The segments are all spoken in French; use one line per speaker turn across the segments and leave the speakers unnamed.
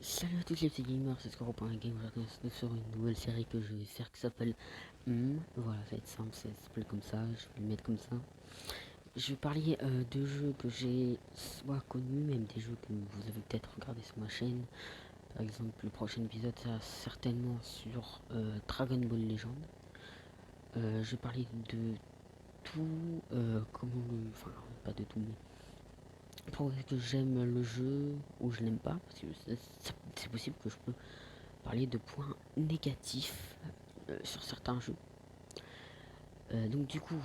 Salut à tous les petits gamers, c'est Scoro.game. Aujourd'hui on se retrouve sur une nouvelle série que je vais faire qui s'appelle voilà, ça va être simple, ça s'appelle comme ça, je vais le mettre comme ça. Je vais parler de jeux que j'ai soit connus, même des jeux que vous avez peut-être regardé sur ma chaîne. Par exemple, le prochain épisode sera certainement sur Dragon Ball Legend. Je vais parler de tout, enfin pas de tout, mais pour que j'aime le jeu ou je l'aime pas, parce que c'est possible que je peux parler de points négatifs sur certains jeux. Donc du coup,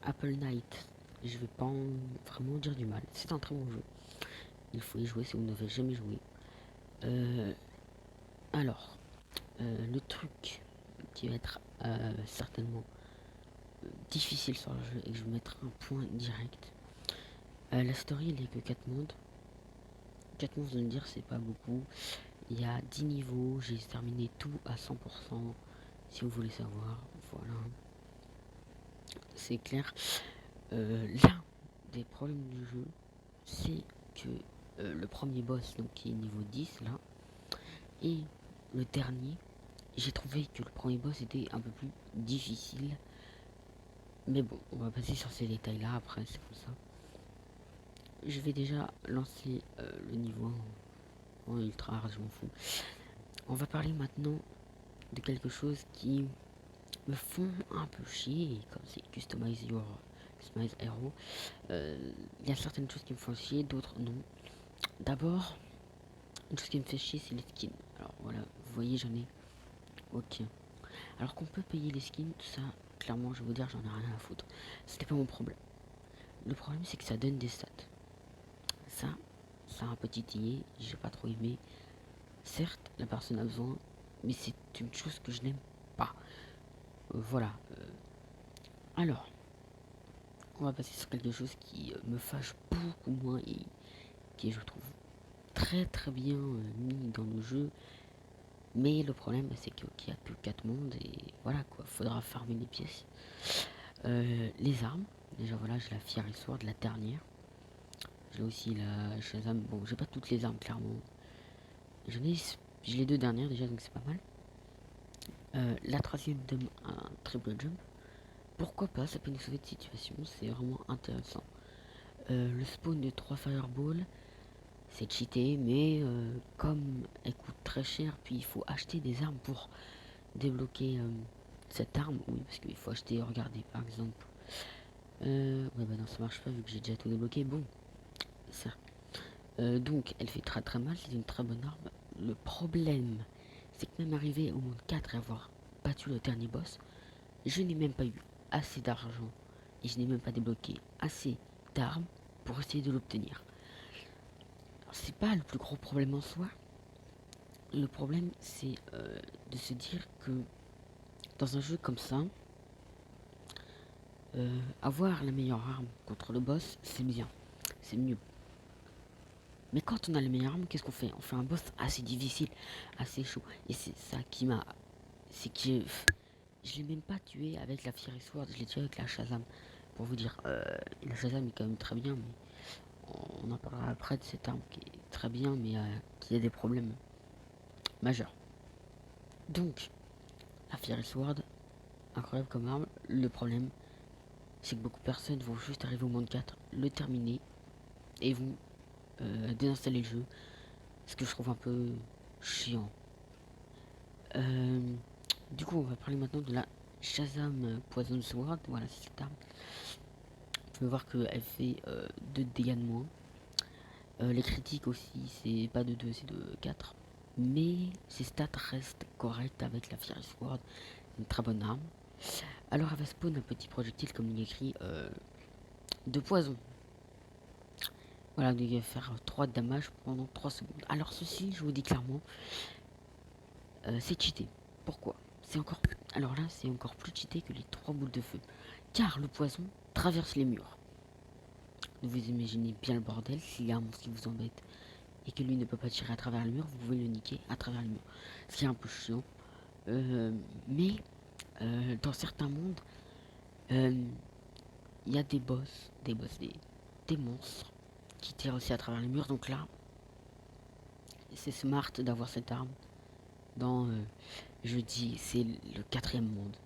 Apple Knight, je vais pas vraiment dire du mal. C'est un très bon jeu. Il faut y jouer si vous n'avez jamais joué. Euh, alors, le truc qui va être certainement difficile sur le jeu et que je vais mettre un point direct. La story, il est que 4 mondes. 4 mondes, de me dire, c'est pas beaucoup. Il y a 10 niveaux, j'ai terminé tout à 100%. Si vous voulez savoir, voilà. C'est clair. L'un des problèmes du jeu, c'est que le premier boss, donc qui est niveau 10 là, et le dernier, j'ai trouvé que le premier boss était un peu plus difficile. Mais bon, on va passer sur ces détails là après, c'est comme ça. Je vais déjà lancer le niveau en ultra hard, je m'en fous. On va parler maintenant de quelque chose qui me font un peu chier, comme c'est Customize Hero. Il y a certaines choses qui me font chier, d'autres non. D'abord, une chose qui me fait chier, c'est les skins. Alors voilà, vous voyez, j'en ai aucun. Alors qu'on peut payer les skins, tout ça, clairement, je vais vous dire, j'en ai rien à foutre. C'était pas mon problème. Le problème, c'est que ça donne des stats. Ça a un petit titillé, j'ai pas trop aimé. Certes, la personne a besoin, mais c'est une chose que je n'aime pas. Voilà. Alors, on va passer sur quelque chose qui me fâche beaucoup moins et qui, je trouve, très très bien mis dans le jeu. Mais le problème, c'est qu'il n'y a que 4 mondes et voilà quoi, faudra farmer les pièces. Les armes, déjà voilà, j'ai la Fiery Sword, la dernière. J'ai aussi la Shazam, bon, j'ai pas toutes les armes clairement. J'ai les deux dernières déjà, donc c'est pas mal. La troisième donne un triple jump. Pourquoi pas, ça peut nous sauver de situation, c'est vraiment intéressant. Le spawn de 3 fireballs, c'est cheaté, mais comme elle coûte très cher, puis il faut acheter des armes pour débloquer cette arme, oui, parce qu'il faut acheter, regardez, par exemple. Ouais, bah non, ça marche pas vu que j'ai déjà tout débloqué. Bon, ça. Donc, elle fait très très mal, c'est une très bonne arme. Le problème, c'est que même arrivé au monde 4 et avoir battu le dernier boss, je n'ai même pas eu assez d'argent et je n'ai même pas débloqué assez d'armes pour essayer de l'obtenir. C'est pas le plus gros problème en soi. Le problème, c'est de se dire que dans un jeu comme ça, avoir la meilleure arme contre le boss, c'est bien, c'est mieux. Mais quand on a la meilleure arme, qu'est-ce qu'on fait? On fait un boss assez difficile, assez chaud. Et c'est ça qui m'a... C'est que je l'ai même pas tué avec la Fiery Sword, je l'ai tué avec la Shazam. Pour vous dire, la Shazam est quand même très bien, mais on en parlera après de cette arme qui est très bien, mais qui a des problèmes majeurs. Donc, la Fiery Sword, incroyable comme arme. Le problème, c'est que beaucoup de personnes vont juste arriver au monde 4, le terminer, et vont désinstaller le jeu, ce que je trouve un peu chiant. Euh, du coup, on va parler maintenant de la Shazam Poison Sword. Voilà, c'est cette arme. On peut voir qu'elle fait 2 dégâts de moins. Les critiques aussi, c'est pas de 2, c'est de 4. Mais ses stats restent correctes avec la Fiery Sword. Une très bonne arme. Alors, elle va spawn un petit projectile, comme il est écrit, de poison. Voilà, il va faire 3 de damage pendant 3 secondes. Alors, ceci, je vous dis clairement, c'est cheaté. Pourquoi? C'est encore... Alors là, c'est encore plus cheaté que les 3 boules de feu. Car le poison traverse les murs. Vous imaginez bien le bordel, s'il y a un monstre qui vous embête et que lui ne peut pas tirer à travers le mur, vous pouvez le niquer à travers le mur. Ce qui est un peu chiant. Mais dans certains mondes, il y a des monstres qui tirent aussi à travers les murs. Donc là, c'est smart d'avoir cette arme dans, je dis, c'est le quatrième monde,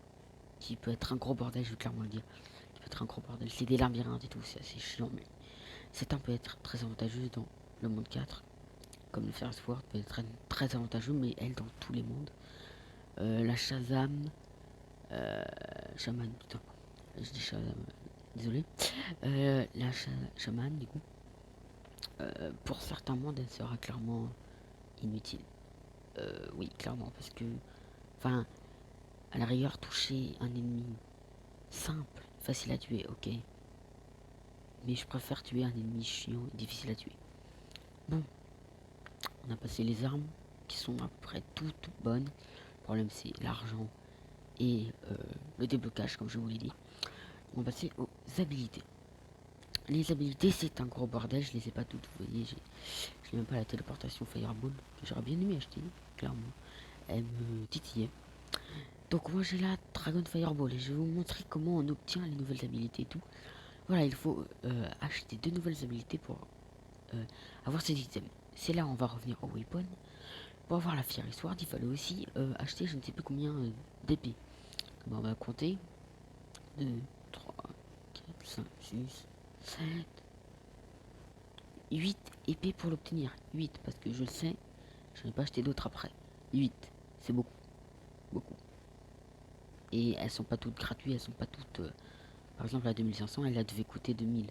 qui peut être un gros bordel, je vais clairement le dire, qui peut être un gros bordel, c'est des labyrinthes et tout, c'est assez chiant, mais cette arme peut être très avantageuse dans le monde 4, comme le Ferris Ward peut être très avantageux, mais elle dans tous les mondes. La Shazam, Shaman, putain, je dis Shazam, désolé, la Shaman, du coup, pour certains mondes, elle sera clairement inutile. Oui, clairement, parce que, enfin, à la rigueur, toucher un ennemi simple, facile à tuer, ok. Mais je préfère tuer un ennemi chiant et difficile à tuer. Bon, on a passé les armes, qui sont à peu près toutes bonnes. Le problème, c'est l'argent et le déblocage, comme je vous l'ai dit. On va passer aux habilités. Les habilités, c'est un gros bordel, je les ai pas toutes, vous voyez, j'ai même pas la téléportation Fireball, que j'aurais bien aimé acheter, clairement. Elle me titillait. Donc moi j'ai la Dragon Fireball et je vais vous montrer comment on obtient les nouvelles habilités et tout. Voilà, il faut acheter 2 nouvelles habilités pour avoir ces items. C'est là où on va revenir au weapon. Pour avoir la Fiery Sword, il fallait aussi acheter je ne sais plus combien d'épées. Bon, on va compter. 2, 3, 4, 5, 6, 7, 8 épées pour l'obtenir. 8 parce que je le sais, je n'ai pas acheté d'autres après. 8, c'est beaucoup. Beaucoup. Et elles sont pas toutes gratuites, elles sont pas toutes... par exemple la 2500, elle devait coûter 2000.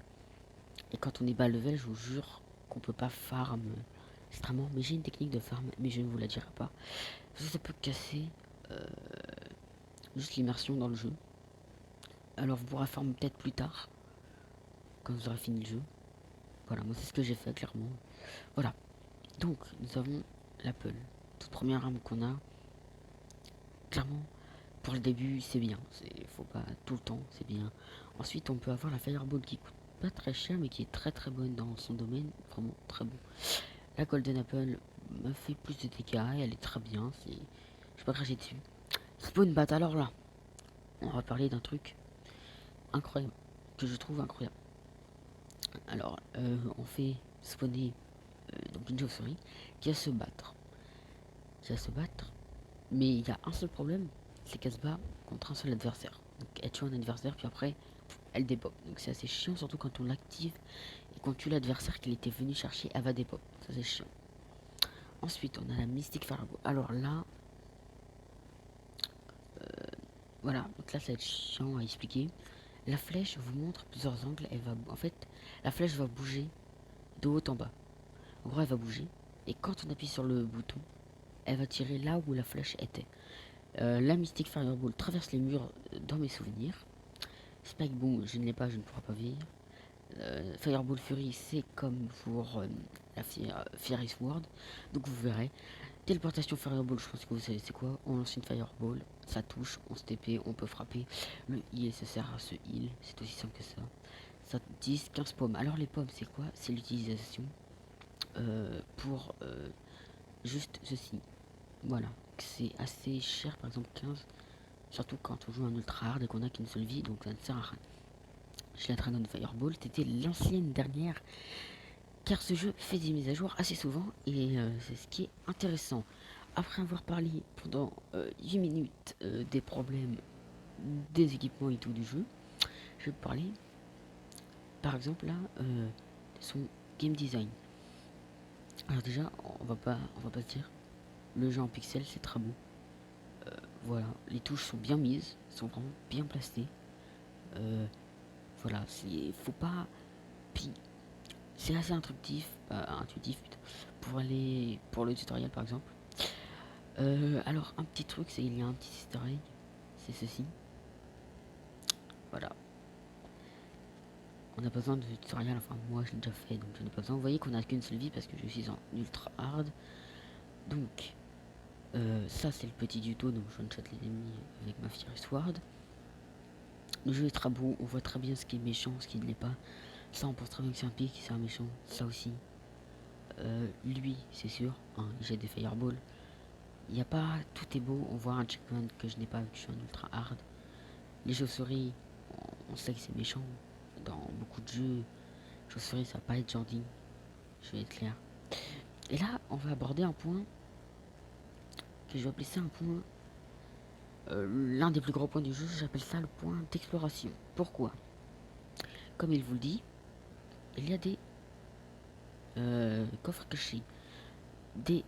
Et quand on est bas level, je vous jure qu'on peut pas farm extrêmement. Mais j'ai une technique de farm, mais je ne vous la dirai pas. Parce que ça peut casser juste l'immersion dans le jeu. Alors vous pourrez farm peut-être plus tard, quand vous aurez fini le jeu. Voilà, moi c'est ce que j'ai fait clairement. Voilà, donc nous avons l'Apple. Toute première arme qu'on a. Clairement, pour le début c'est bien. Faut pas tout le temps, c'est bien. Ensuite on peut avoir la Fireball qui coûte pas très cher mais qui est très très bonne dans son domaine. Vraiment très bon. La Golden Apple me fait plus de dégâts et elle est très bien. Je vais pas cracher dessus. Spawn Bat, alors là, on va parler d'un truc incroyable. Que je trouve incroyable. Alors, on fait spawner donc une chauve-souris qui va se battre. Qui va se battre. Mais il y a un seul problème, c'est qu'elle se bat contre un seul adversaire. Donc elle tue un adversaire puis après elle dépop. Donc c'est assez chiant surtout quand on l'active et qu'on tue l'adversaire qu'il était venu chercher, elle va dépop. Ça c'est chiant. Ensuite on a la Mystic Fireball. Alors là, voilà, donc là ça va être chiant à expliquer. La flèche vous montre plusieurs angles. Elle va, en fait, la flèche va bouger de haut en bas. En gros elle va bouger. Et quand on appuie sur le bouton, elle va tirer là où la flèche était. La Mystic Fireball traverse les murs dans mes souvenirs. Spike Boom, je ne l'ai pas, je ne pourrai pas vivre. Fireball Fury, c'est comme pour la Fiery Sword. Donc vous verrez. Téléportation Fireball, je pense que vous savez c'est quoi. On lance une Fireball, ça touche, on se TP, on peut frapper. Le heal, ça sert à se heal, c'est aussi simple que ça. Ça 10, 15 pommes. Alors les pommes, c'est quoi? C'est l'utilisation pour juste ceci. Voilà, c'est assez cher, par exemple 15. Surtout quand on joue un ultra hard et qu'on a qu'une seule vie, donc ça ne sert à rien. Chez la Dragon Fireball, c'était l'ancienne dernière, car ce jeu fait des mises à jour assez souvent, et c'est ce qui est intéressant. Après avoir parlé pendant 8 minutes des problèmes des équipements et tout du jeu, je vais parler, par exemple là, de son game design. Alors déjà, on va pas se dire, le jeu en pixel c'est très beau. Voilà, les touches sont bien mises, sont vraiment bien placées. Voilà, faut pas. Puis c'est assez intuitif putain, pour le tutoriel par exemple. Alors un petit truc, c'est il y a un petit easter egg, c'est ceci. Voilà. On a pas besoin de tutoriel, enfin moi je l'ai déjà fait donc je n'ai pas besoin. Vous voyez qu'on a qu'une seule vie parce que je suis en ultra hard. Donc ça c'est le petit tuto, donc je one-shot les ennemis avec ma Fiery Sword. Le jeu est très beau, on voit très bien ce qui est méchant, ce qui ne l'est pas. Ça on pense très bien que c'est un pic, c'est un méchant, ça aussi. Lui c'est sûr, hein, il jette des fireballs. Il n'y a pas, tout est beau, on voit un checkpoint que je n'ai pas vu, je suis un ultra hard. Les chauves-souris, on sait que c'est méchant. Dans beaucoup de jeux, chauves-souris ça va pas être gentil, je vais être clair. Et là, on va aborder un point que je vais appeler ça un point, l'un des plus gros points du jeu. J'appelle ça le point d'exploration. Pourquoi? Comme il vous le dit, il y a des coffres cachés, des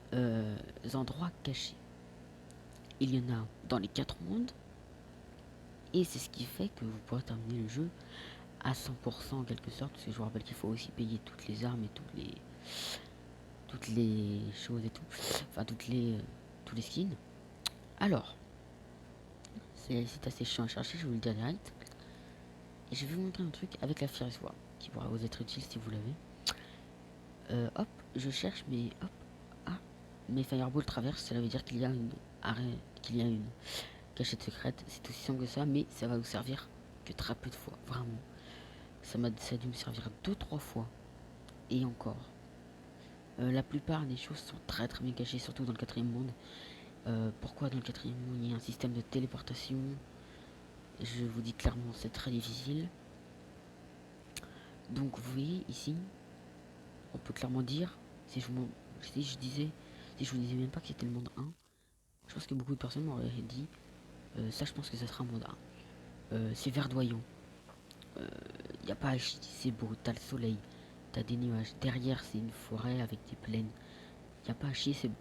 endroits cachés. Il y en a dans les 4 mondes, et c'est ce qui fait que vous pourrez terminer le jeu à 100% en quelque sorte, parce que je vous rappelle qu'il faut aussi payer toutes les armes et toutes les choses et tout, enfin tous les skins. Alors, c'est assez chiant à chercher, je vais vous le dire direct. Et je vais vous montrer un truc avec la Fire Sword qui pourra vous être utile si vous l'avez. Hop, je cherche, mais hop, ah, mes fireballs traversent, cela veut dire qu'il y a une cachette secrète. C'est aussi simple que ça, mais ça va vous servir que très peu de fois, vraiment. Ça a dû me servir 2-3 fois, et encore. La plupart des choses sont très très bien cachées, surtout dans le 4e monde. Pourquoi dans le 4e monde il y a un système de téléportation? Je vous dis clairement, c'est très difficile. Donc vous voyez ici, on peut clairement dire, si je vous disais même pas que c'était le monde 1, je pense que beaucoup de personnes m'auraient dit, ça je pense que ça sera un monde 1. C'est verdoyant, y a pas à chier, c'est beau, t'as le soleil, t'as des nuages, derrière c'est une forêt avec des plaines, y a pas à chier, c'est beau.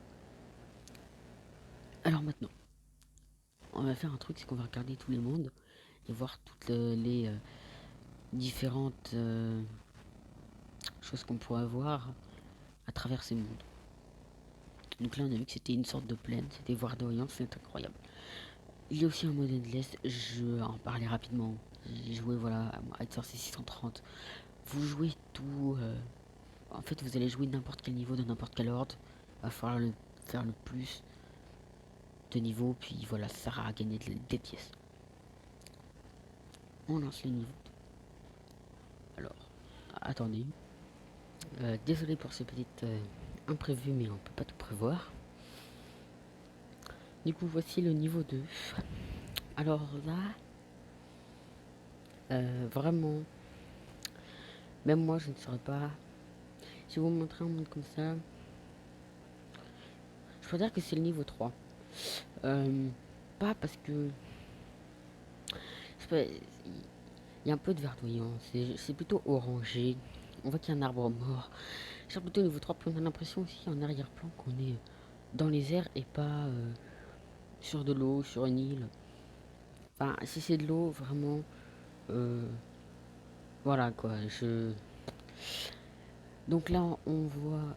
Alors maintenant, on va faire un truc, c'est qu'on va regarder tous les mondes et voir toutes les différentes choses qu'on pourrait voir à travers ces mondes. Donc là on a vu que c'était une sorte de plaine, c'était verdoyant, c'est incroyable. Il y a aussi un mode endless, je vais en parler rapidement. J'ai joué voilà à Exorcist 630. Vous jouez tout. En fait vous allez jouer n'importe quel niveau de n'importe quel ordre. Il va falloir faire le plus de niveaux, puis voilà, ça sert à gagner des pièces. On lance le niveau. Alors, attendez. Désolé pour ce petit imprévu, mais on peut pas tout prévoir. Du coup, voici le niveau 2. Alors là, vraiment, même moi je ne saurais pas. Si vous me montrez un monde comme ça, je peux dire que c'est le niveau 3. Pas parce que il y a un peu de verdoyant, c'est plutôt orangé. On voit qu'il y a un arbre mort. C'est plutôt niveau 3, puis on a l'impression aussi en arrière-plan qu'on est dans les airs et pas sur de l'eau, sur une île. Enfin, si c'est de l'eau, vraiment, voilà quoi. Donc là, on voit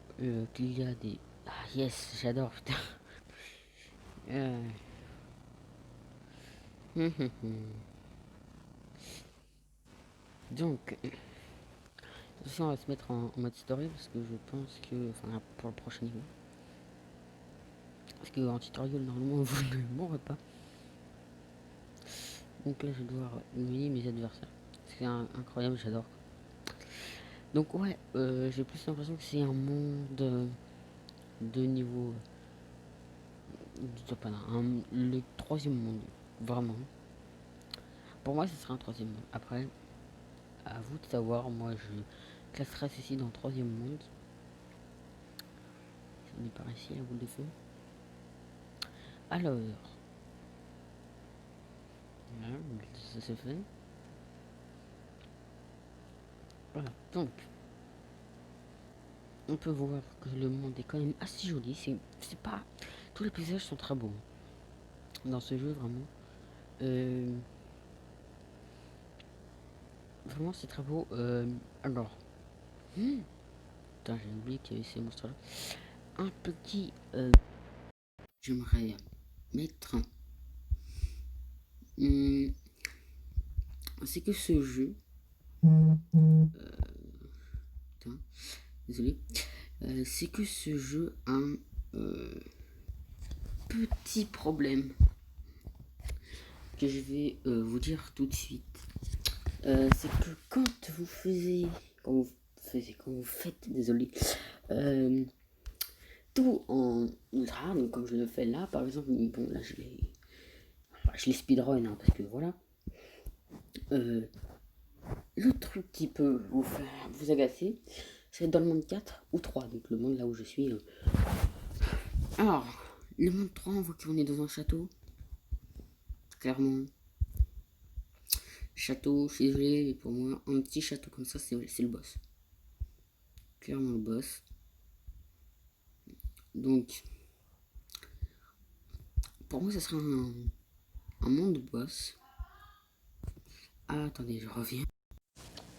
qu'il y a des... Ah yes, j'adore, putain. Donc, aussi on va se mettre en mode story parce que je pense que... Enfin, pour le prochain niveau. Parce que en tutoriel, normalement, vous ne mourrez pas. Donc là, je dois humilier mes adversaires. C'est incroyable, j'adore. Donc ouais, j'ai plus l'impression que c'est un monde de niveau... pas le 3e monde, vraiment. Pour moi, ce serait un 3e monde. Après, à vous de savoir, moi je classerai ceci dans le 3e monde. On est par ici, la boule de feu. Alors, voilà, ça se fait. Voilà, donc, on peut voir que le monde est quand même assez joli. C'est pas... Tous les paysages sont très beaux dans ce jeu, vraiment. Vraiment, c'est très beau. Alors, putain, j'ai oublié qu'il y avait ces monstres-là. Un petit... J'aimerais mettre... c'est que ce jeu... Putain, désolé. C'est que ce jeu a un petit problème que je vais vous dire tout de suite. C'est que quand vous faites, désolé, tout en ultra, donc comme je le fais là, par exemple, bon là je l'ai speedrun, hein, parce que voilà. Le truc qui peut vous agacer, Ça va être dans le monde 4 ou 3, donc le monde là où je suis. Alors, le monde 3, on voit qu'on est dans un château. Clairement. Château, je suis désolé, mais pour moi, un petit château comme ça, c'est le boss. Clairement le boss. Donc, pour moi, ça sera un monde boss. Ah, attendez, je reviens.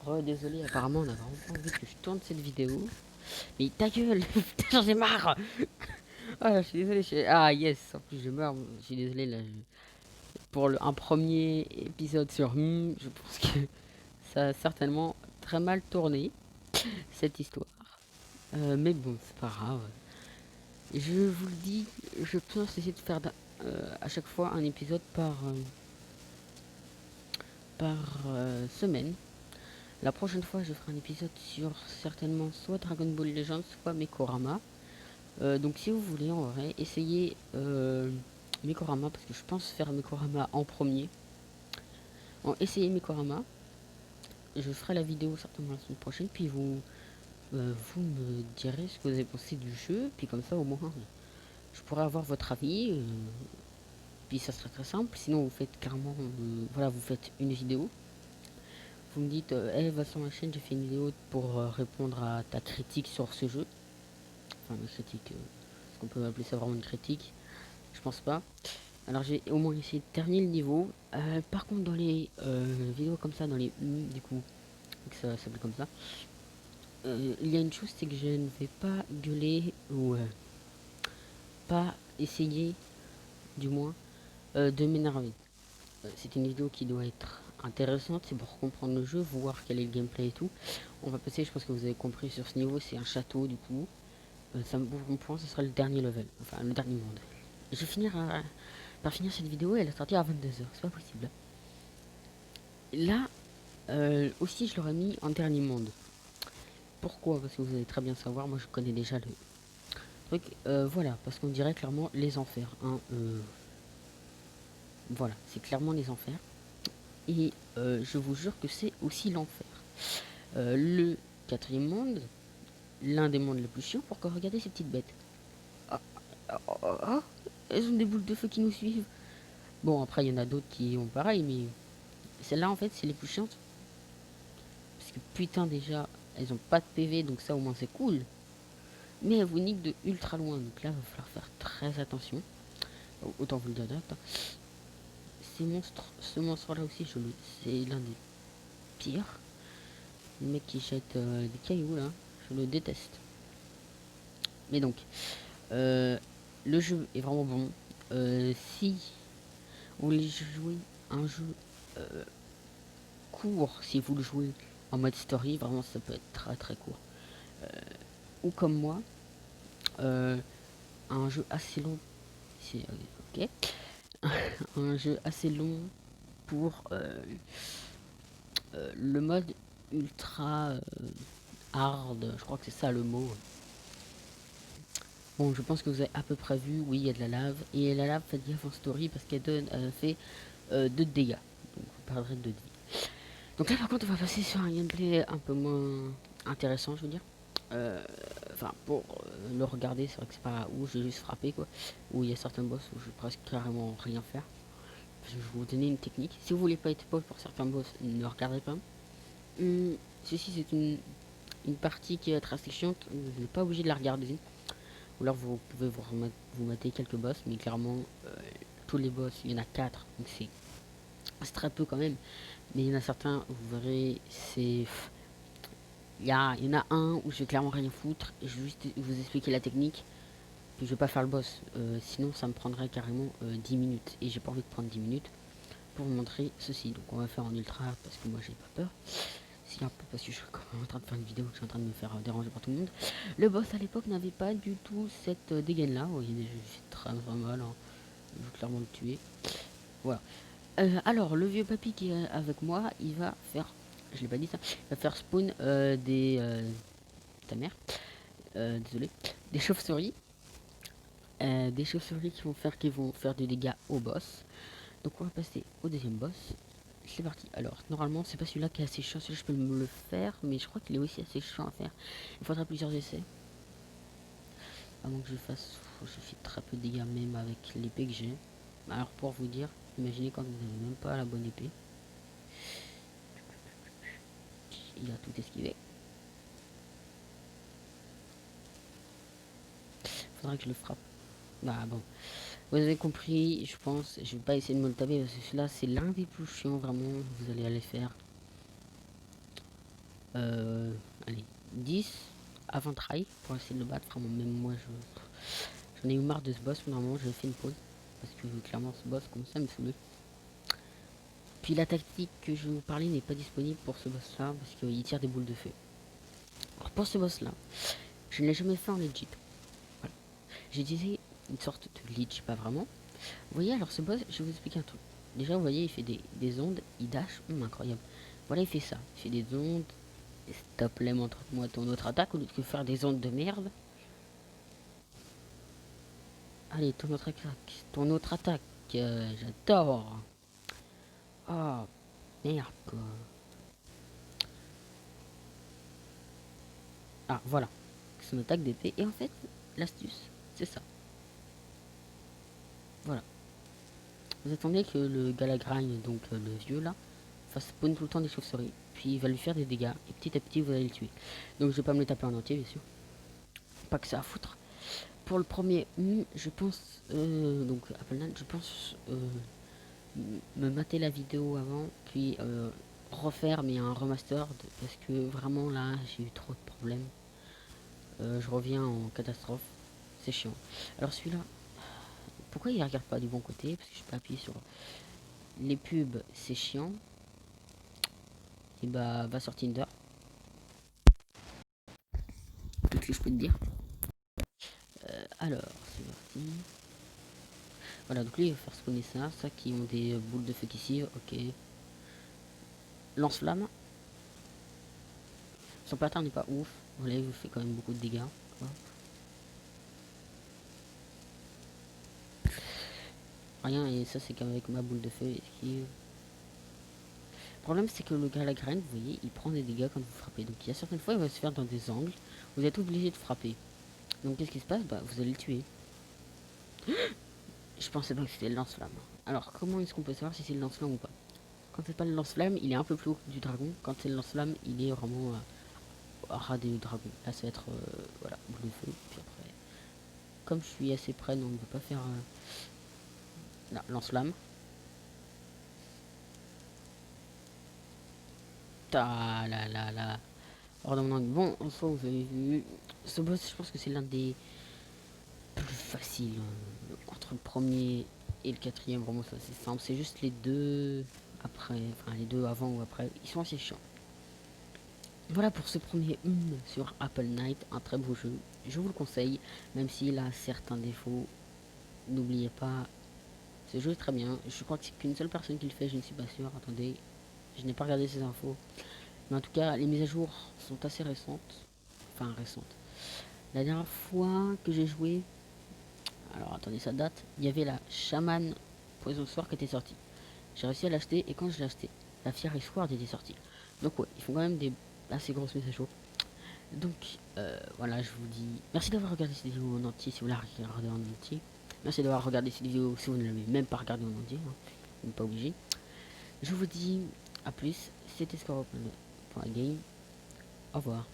Oh, désolé, apparemment, on a vraiment pas envie que je tourne cette vidéo. Mais ta gueule, putain, j'en ai marre. Ah, je suis désolé. Ah, yes, en plus, je meurs. Je suis désolé, là. Pour un premier épisode sur je pense que ça a certainement très mal tourné, cette histoire. Mais bon, c'est pas grave. Je vous le dis, je pense essayer de faire à chaque fois un épisode par semaine. La prochaine fois, je ferai un épisode sur certainement soit Dragon Ball Legends, soit Mekorama. Donc si vous voulez, on va essayer Mekorama, parce que je pense faire Mekorama en premier. On essayer Mekorama. Je ferai la vidéo certainement la semaine prochaine, puis vous me direz ce que vous avez pensé du jeu, puis comme ça au moins je pourrais avoir votre avis. Puis ça serait très simple. Sinon vous faites carrément, voilà, vous faites une vidéo. Vous me dites, hey, va sur ma chaîne, j'ai fait une vidéo pour répondre à ta critique sur ce jeu. Enfin, ma critique, est-ce qu'on peut appeler ça vraiment une critique? Je pense pas. Alors j'ai au moins essayé de terminer le niveau. Par contre, dans les vidéos comme ça, dans les du coup, que ça s'appelle comme ça, il y a une chose, c'est que je ne vais pas gueuler ou pas essayer, du moins, de m'énerver. C'est une vidéo qui doit être intéressante, c'est pour comprendre le jeu, voir quel est le gameplay et tout. On va passer, je pense que vous avez compris sur ce niveau, c'est un château du coup. Pour moi, ce sera le dernier level, enfin le dernier monde. Je vais finir par finir cette vidéo, elle est sortie à 22h, c'est pas possible. Là, aussi je l'aurais mis en dernier monde. Pourquoi? Parce que vous allez très bien savoir, moi je connais déjà le truc. Voilà, parce qu'on dirait clairement les enfers. Hein, voilà, c'est clairement les enfers. Et je vous jure que c'est aussi l'enfer. Le quatrième monde, l'un des mondes les plus chiants, pourquoi regarder ces petites bêtes? Ah, ah, ah, ah, elles ont des boules de feu qui nous suivent. Bon, après, il y en a d'autres qui ont pareil, mais celles-là, en fait, c'est les plus chiantes. Parce que putain, déjà, elles ont pas de PV, donc ça, au moins, c'est cool. Mais elles vous niquent de ultra loin, donc là, il va falloir faire très attention. Autant vous le dire direct. Hein. Ce monstre-là aussi, c'est l'un des pires. Le mec qui jette des cailloux, là, je le déteste. Mais donc, le jeu est vraiment bon. Si vous voulez jouer un jeu court, si vous le jouez en mode story, vraiment ça peut être très très court. Ou comme moi, un jeu assez long, c'est ok, un jeu assez long pour le mode ultra hard, je crois que c'est ça le mot. Bon, je pense que vous avez à peu près vu, oui, il y a de la lave. Et la lave, fait gaffe en story parce qu'elle fait 2 de dégâts. Donc, vous perdrez 2 de vie. Donc là, par contre, on va passer sur un gameplay un peu moins intéressant, je veux dire. Enfin, pour le regarder, c'est vrai que c'est pas où j'ai juste frappé, quoi. Où il y a certains boss où je vais presque carrément rien faire. Je vais vous donner une technique. Si vous voulez pas être pauvre pour certains boss, ne regardez pas. Ceci, c'est une partie qui va être assez chiante. Vous n'êtes pas obligé de la regarder. Ou alors vous pouvez vous mater quelques boss, mais clairement tous les boss, il y en a 4, donc c'est très peu quand même. Mais il y en a certains, vous verrez, il y en a un où je vais clairement rien foutre, et je vais juste vous expliquer la technique, puis je vais pas faire le boss, sinon ça me prendrait carrément 10 minutes, et j'ai pas envie de prendre 10 minutes pour vous montrer ceci. Donc on va faire en ultra parce que moi j'ai pas peur. C'est un peu parce que je suis en train de faire une vidéo, que je suis en train de me faire déranger par tout le monde. Le boss à l'époque n'avait pas du tout cette dégaine là. Vous voyez, j'ai fait très mal. Hein. Je vais clairement le tuer. Voilà. Alors, le vieux papy qui est avec moi, il va faire. Je l'ai pas dit ça. Il va faire spawn des. Ta mère. Désolé. Des chauves-souris. Des chauves-souris qui vont faire des dégâts au boss. Donc, on va passer au deuxième boss. c'est parti. Alors, normalement, c'est pas celui-là qui est assez chiant. Celui-là, je peux me le faire, mais je crois qu'il est aussi assez chiant à faire. Il faudra plusieurs essais. Avant que je fasse... Je fais très peu de dégâts, même avec l'épée que j'ai. Alors, pour vous dire, imaginez quand vous n'avez même pas la bonne épée. Il a tout esquivé. Faudra que je le frappe. Bah bon. Vous avez compris, je pense. Je vais pas essayer de me le taper parce que celui-là, c'est l'un des plus chiants, vraiment. Vous allez aller faire. Allez, 10 avant try pour essayer de le battre. Vraiment, même moi, j'en ai eu marre de ce boss. Normalement, je fais une pause. Parce que clairement, ce boss, comme ça, me saoule. Puis la tactique que je vais vous parler n'est pas disponible pour ce boss-là. Parce qu'il tire des boules de feu. Alors, pour ce boss-là, je ne l'ai jamais fait en legit. Voilà. J'ai utilisé une sorte de glitch, pas vraiment. Vous voyez, alors ce boss, je vais vous expliquer un truc. Déjà, vous voyez, il fait des ondes, il dash, incroyable. Voilà, il fait ça. Il fait des ondes. S'il te plaît, montre-moi ton autre attaque au lieu de faire des ondes de merde. Allez, ton autre attaque. Ton autre attaque. J'adore. Oh, merde, quoi. Ah, voilà. Son attaque d'épée. Et en fait, l'astuce, c'est ça. Voilà. Vous attendez que le Galagragne, donc le vieux là, fasse spawn tout le temps des chauves-souris. Puis il va lui faire des dégâts. Et petit à petit, vous allez le tuer. Donc je vais pas me le taper en entier, bien sûr. Pas que ça à foutre. Pour le premier, je pense, donc Apple Night, je pense me mater la vidéo avant, puis refaire mais un remaster, parce que vraiment là, j'ai eu trop de problèmes. Je reviens en catastrophe, c'est chiant. Alors celui-là, pourquoi il regarde pas du bon côté? Parce que je peux appuyer sur les pubs, c'est chiant. Et bah, va sur Tinder. Tout ce que je peux te dire. Alors, c'est parti. Voilà, donc lui il va faire spawner ça qui ont des boules de feu ici, ok. Lance-flamme. Son pattern n'est pas ouf. Voilà, il vous fait quand même beaucoup de dégâts. Quoi. Rien, et ça c'est qu'avec ma boule de feu esquive. Le problème c'est que le gars à la graine, vous voyez, il prend des dégâts quand vous frappez. Donc il y a certaines fois il va se faire dans des angles. Vous êtes obligé de frapper. Donc qu'est-ce qui se passe? Bah vous allez le tuer. Je pensais pas que c'était le lance-flamme. Alors comment est-ce qu'on peut savoir si c'est le lance-flamme ou pas? Quand c'est pas le lance-flamme, il est un peu plus haut que du dragon. Quand c'est le lance-flamme, il est vraiment à ras des dragons. Là ça va être voilà, boule de feu. Puis après, comme je suis assez près, donc on ne peut pas faire là, lance-flamme. Ta la la la. Bon, en soi, vous avez vu. Ce boss, je pense que c'est l'un des plus faciles. Entre le premier et le quatrième, vraiment, ça c'est simple. C'est juste les deux après, enfin les deux avant ou après, ils sont assez chiants. Voilà pour ce premier sur Apple Night, un très beau jeu. Je vous le conseille, même s'il a certains défauts. N'oubliez pas, ce jeu est très bien. Je crois que c'est qu'une seule personne qui le fait, je ne suis pas sûr. Attendez, je n'ai pas regardé ces infos. Mais en tout cas, les mises à jour sont assez récentes. Enfin, récentes. La dernière fois que j'ai joué, alors attendez, ça date, il y avait la Shaman Poison Soir qui était sortie. J'ai réussi à l'acheter et quand je l'ai acheté, la Fiery Sword était sortie. Donc ouais, ils font quand même des assez grosses mises à jour. Donc voilà, je vous dis merci d'avoir regardé cette vidéo en entier si vous la regardez en entier. Merci d'avoir regardé cette vidéo si vous ne l'avez même pas regardé en entier. Hein. Vous n'êtes pas obligé. Je vous dis à plus. C'était Scorpion.game. Au revoir.